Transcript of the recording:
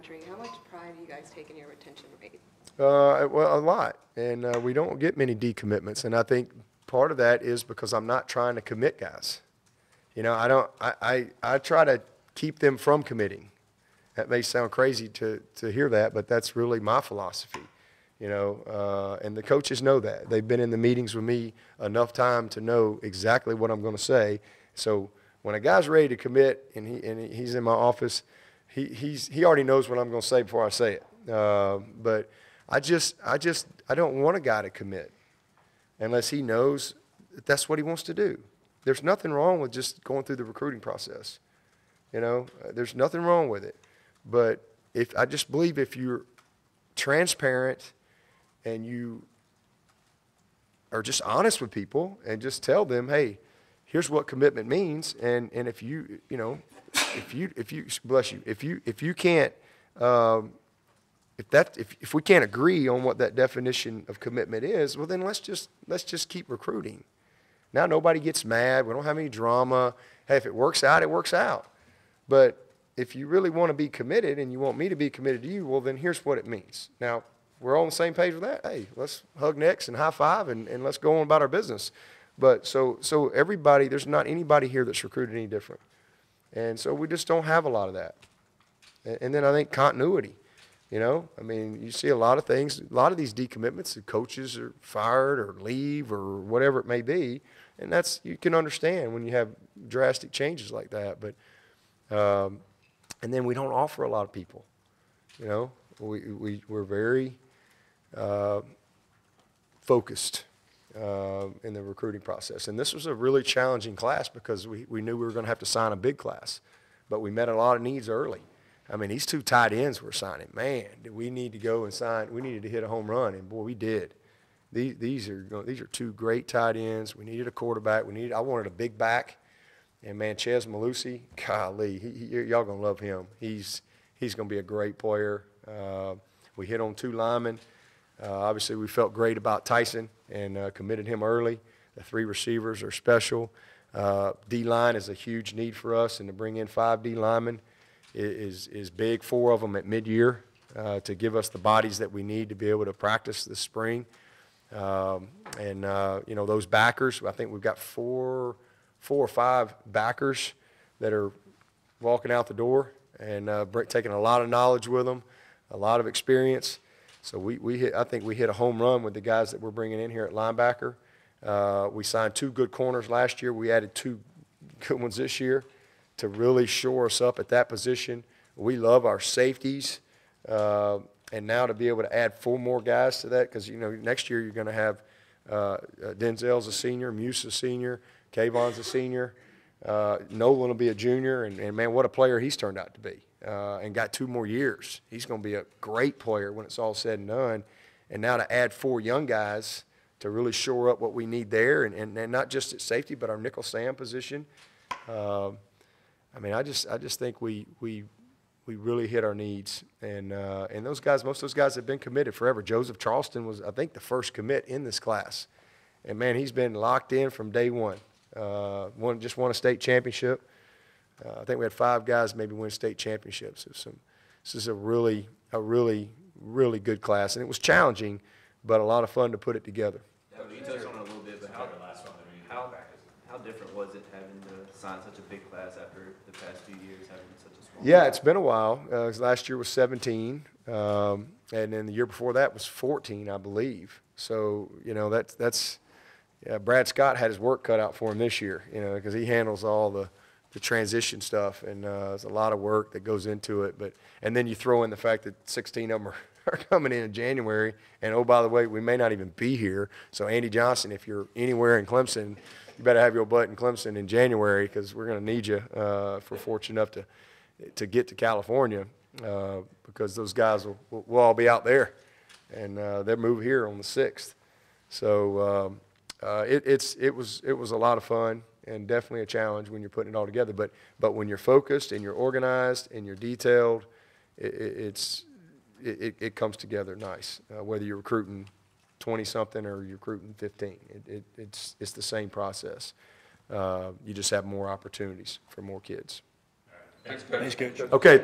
country. How much pride do you guys take in your retention rate? Well, a lot, and we don't get many decommitments, and I think part of that is because I'm not trying to commit guys. You know, I try to keep them from committing. That may sound crazy to hear that, but that's really my philosophy. You know, and the coaches know that. They've been in the meetings with me enough time to know exactly what I'm going to say. So when a guy's ready to commit and he's in my office, he already knows what I'm going to say before I say it. But I don't want a guy to commit unless he knows that that's what he wants to do. There's nothing wrong with just going through the recruiting process. You know, there's nothing wrong with it. But I just believe if you're transparent and you are just honest with people and just tell them, hey, here's what commitment means, and if you bless you, if you can't if we can't agree on what that definition of commitment is, well then let's just keep recruiting. Now nobody gets mad. We don't have any drama. Hey, if it works out, it works out. But if you really want to be committed and you want me to be committed to you, well then here's what it means. Now we're all on the same page with that. Hey, let's hug necks and high five and let's go on about our business. But so everybody, there's not anybody here that's recruited any different. And so we just don't have a lot of that. And then I think continuity. You know, I mean, you see a lot of things, a lot of these decommitments, the coaches are fired or leave or whatever it may be, and that's, you can understand when you have drastic changes like that. But and then we don't offer a lot of people. You know, we're very focused in the recruiting process, and this was a really challenging class because we knew we were going to have to sign a big class, but we met a lot of needs early. I mean, these two tight ends we're signing, man, did we need to go and sign? We needed to hit a home run, and boy, we did. These are two great tight ends. We needed a quarterback. I wanted a big back, and man, Ches Malusi, golly, y'all gonna love him. He's gonna be a great player. We hit on two linemen. Obviously, we felt great about Tyson and committed him early. The three receivers are special. D-line is a huge need for us, and to bring in 5 D linemen is big. 4 of them at mid-year to give us the bodies that we need to be able to practice this spring. You know, those backers, I think we've got 4 or 5 backers that are walking out the door and taking a lot of knowledge with them, a lot of experience. So I think we hit a home run with the guys that we're bringing in here at linebacker. We signed 2 good corners last year. We added 2 good ones this year to really shore us up at that position. We love our safeties. And now to be able to add 4 more guys to that, because, you know, next year you're going to have Denzel's a senior, Muse a senior, Kayvon's a senior. Nolan will be a junior, and man, what a player he's turned out to be. And got 2 more years. He's going to be a great player when it's all said and done. And now to add 4 young guys to really shore up what we need there, and not just at safety, but our nickel Sam position. I mean, I just think we really hit our needs, and those guys, most of those guys have been committed forever. Joseph Charleston was, I think, the first commit in this class, and man, he's been locked in from day one. Just won a state championship. I think we had 5 guys maybe win state championships. This is a really good class, and it was challenging, but a lot of fun to put it together. You touched on it a little bit, but how different was it having to sign such a big class after the past few years having such a small? Yeah, it's been a while. Last year was 17, and then the year before that was 14, I believe. So, you know, that's Brad Scott had his work cut out for him this year, you know, because he handles all the transition stuff, and there's a lot of work that goes into it. And then you throw in the fact that 16 of them are coming in January, and oh, by the way, we may not even be here. So Andy Johnson, if you're anywhere in Clemson, you better have your butt in Clemson in January, because we're going to need you if we're fortunate enough to get to California, because those guys will all be out there, and they'll move here on the 6th. So it was a lot of fun, and definitely a challenge when you're putting it all together. But when you're focused and you're organized and you're detailed, it comes together nice. Whether you're recruiting 20-something or you're recruiting 15, it's the same process. You just have more opportunities for more kids. Thanks, Coach. Okay.